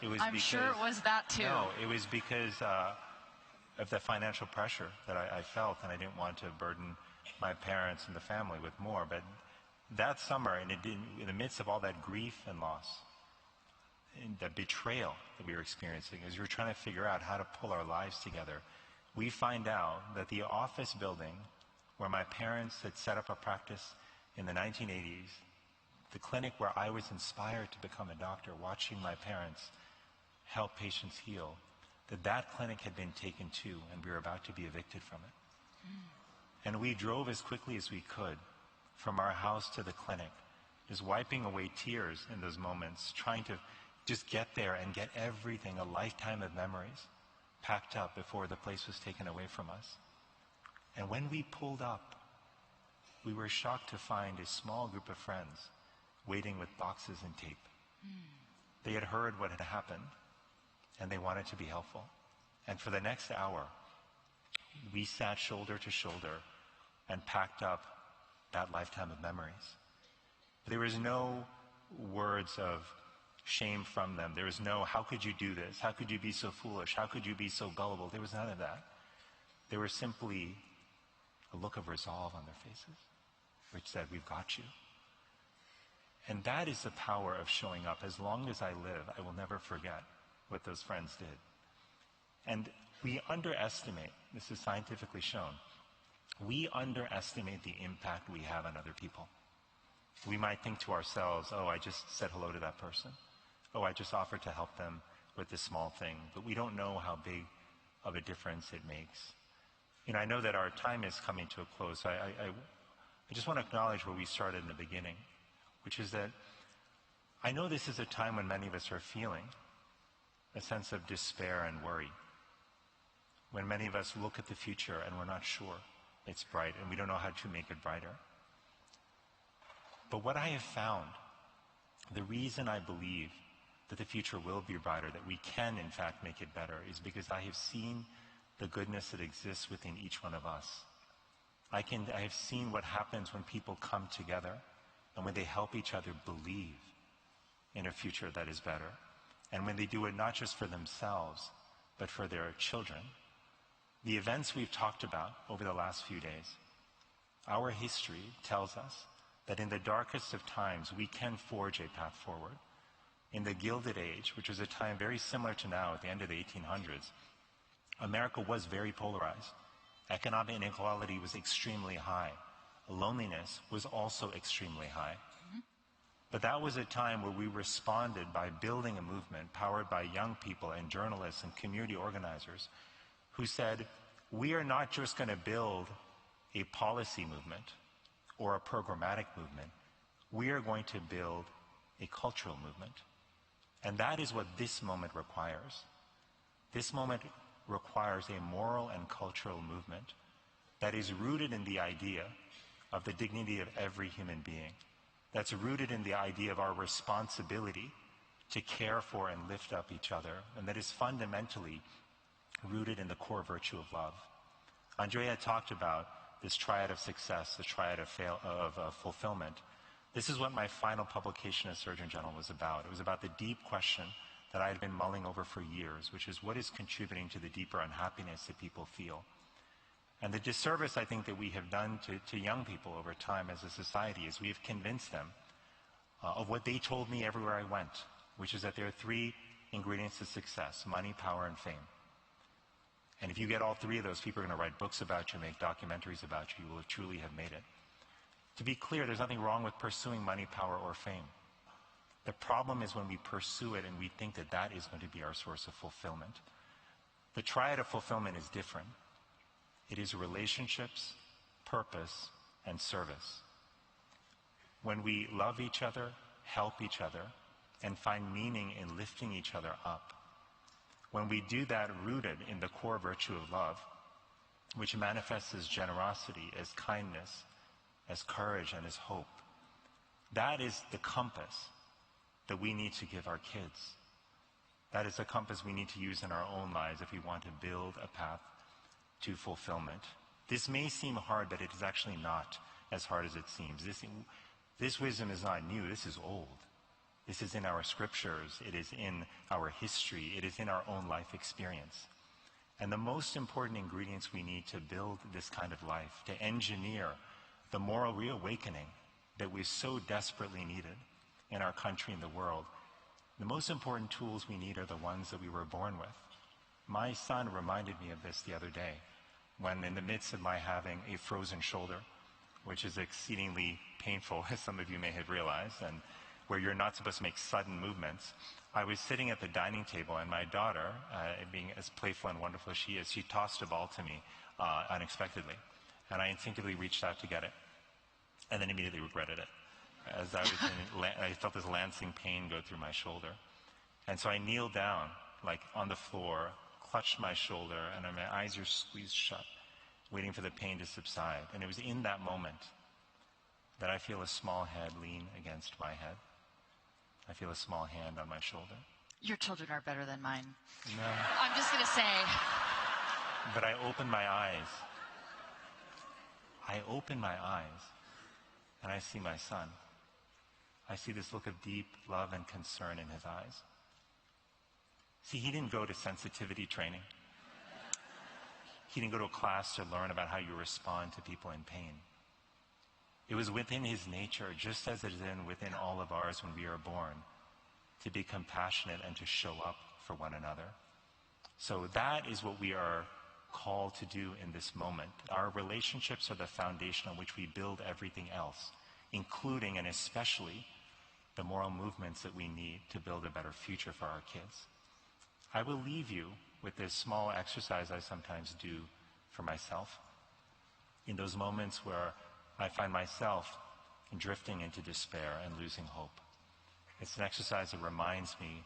It was I'm sure it was that too. No, it was because of the financial pressure that I felt, and I didn't want to burden my parents and the family with more. But that summer, and in the midst of all that grief and loss, and the betrayal that we were experiencing, as we were trying to figure out how to pull our lives together, we find out that the office building where my parents had set up a practice in the 1980s, the clinic where I was inspired to become a doctor, watching my parents help patients heal, that clinic had been taken too, and we were about to be evicted from it. And we drove as quickly as we could from our house to the clinic, just wiping away tears in those moments, trying to just get there and get everything, a lifetime of memories, packed up before the place was taken away from us. And when we pulled up, we were shocked to find a small group of friends waiting with boxes and tape. They had heard what had happened, and they wanted to be helpful. And for the next hour, we sat shoulder to shoulder and packed up that lifetime of memories. There was no words of shame from them. There was no, how could you do this? How could you be so foolish? How could you be so gullible? There was none of that. There was simply a look of resolve on their faces, which said, we've got you. And that is the power of showing up. As long as I live, I will never forget what those friends did. And we underestimate, this is scientifically shown, we underestimate the impact we have on other people. We might think to ourselves, oh, I just said hello to that person. Oh, I just offered to help them with this small thing. But we don't know how big of a difference it makes. You know, I know that our time is coming to a close. So I just want to acknowledge where we started in the beginning, which is that I know this is a time when many of us are feeling a sense of despair and worry. When many of us look at the future and we're not sure it's bright and we don't know how to make it brighter. But what I have found, the reason I believe that the future will be brighter, that we can in fact make it better, is because I have seen the goodness that exists within each one of us. I have seen what happens when people come together and when they help each other believe in a future that is better. And when they do it not just for themselves, but for their children. The events we've talked about over the last few days, our history tells us that in the darkest of times, we can forge a path forward. In the Gilded Age, which was a time very similar to now at the end of the 1800s, America was very polarized. Economic inequality was extremely high. Loneliness was also extremely high. But that was a time where we responded by building a movement powered by young people and journalists and community organizers who said, we are not just going to build a policy movement or a programmatic movement. We are going to build a cultural movement. And that is what this moment requires. This moment requires a moral and cultural movement that is rooted in the idea of the dignity of every human being, that's rooted in the idea of our responsibility to care for and lift up each other, and that is fundamentally rooted in the core virtue of love. Andrea talked about this triad of success, the triad of fulfillment. This is what my final publication as Surgeon General was about. It was about the deep question that I had been mulling over for years, which is what is contributing to the deeper unhappiness that people feel. And the disservice I think that we have done to young people over time as a society is we have convinced them of what they told me everywhere I went, which is that there are three ingredients to success: money, power, and fame. And if you get all three of those, people are going to write books about you, make documentaries about you. You will truly have made it. To be clear, there's nothing wrong with pursuing money, power, or fame. The problem is when we pursue it and we think that that is going to be our source of fulfillment. The triad of fulfillment is different. It is relationships, purpose, and service. When we love each other, help each other, and find meaning in lifting each other up, when we do that rooted in the core virtue of love, which manifests as generosity, as kindness, as courage, and as hope. That is the compass that we need to give our kids. That is the compass we need to use in our own lives if we want to build a path to fulfillment. This may seem hard, but it is actually not as hard as it seems. This wisdom is not new. This is old. This is in our scriptures. It is in our history. It is in our own life experience. And the most important ingredients we need to build this kind of life, to engineer the moral reawakening that we so desperately needed in our country and the world, the most important tools we need are the ones that we were born with. My son reminded me of this the other day when, in the midst of my having a frozen shoulder, which is exceedingly painful, as some of you may have realized, and where you're not supposed to make sudden movements, I was sitting at the dining table, and my daughter, being as playful and wonderful as she is, she tossed a ball to me unexpectedly, and I instinctively reached out to get it, and then immediately regretted it. As I felt this lancing pain go through my shoulder. And so I kneeled down, like on the floor, clutched my shoulder, and my eyes are squeezed shut, waiting for the pain to subside. And it was in that moment that I feel a small head lean against my head. I feel a small hand on my shoulder. Your children are better than mine. No. I'm just going to say. But I opened my eyes. And I see my son. I see this look of deep love and concern in his eyes. See, he didn't go to sensitivity training. He didn't go to a class to learn about how you respond to people in pain. It was within his nature, just as it is within all of ours when we are born, to be compassionate and to show up for one another. So that is what we are called to do in this moment. Our relationships are the foundation on which we build everything else, including and especially the moral movements that we need to build a better future for our kids. I will leave you with this small exercise I sometimes do for myself in those moments where I find myself drifting into despair and losing hope. It's an exercise that reminds me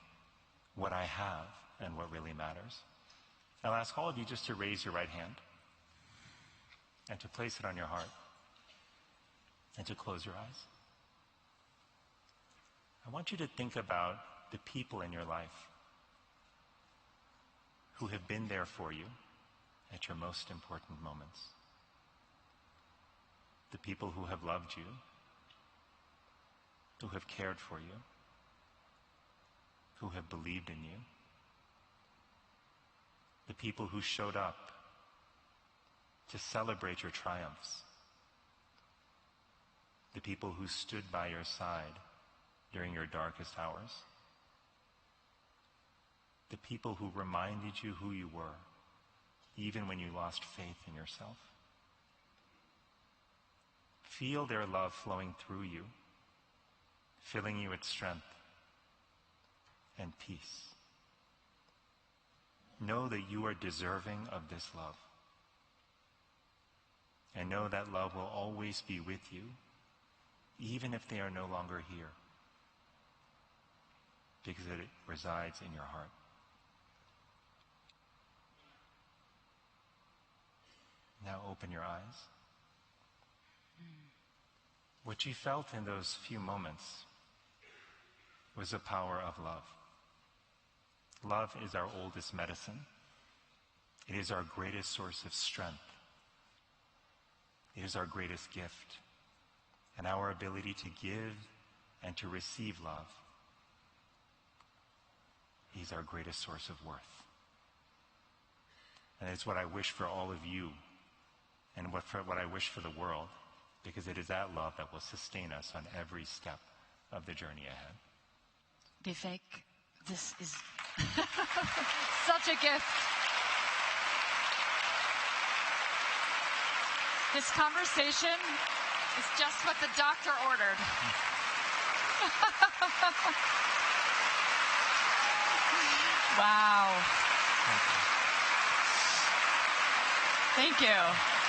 what I have and what really matters. I'll ask all of you just to raise your right hand and to place it on your heart and to close your eyes. I want you to think about the people in your life who have been there for you at your most important moments. The people who have loved you, who have cared for you, who have believed in you. The people who showed up to celebrate your triumphs. The people who stood by your side during your darkest hours. The people who reminded you who you were, even when you lost faith in yourself. Feel their love flowing through you, filling you with strength and peace. Know that you are deserving of this love. And know that love will always be with you, even if they are no longer here, because it resides in your heart. Now open your eyes. What you felt in those few moments was the power of love. Love is our oldest medicine. It is our greatest source of strength. It is our greatest gift. And our ability to give and to receive love is our greatest source of worth. And it's what I wish for all of you and what I wish for the world, because it is that love that will sustain us on every step of the journey ahead. Vivek, this is such a gift. This conversation is just what the doctor ordered. Wow. Thank you.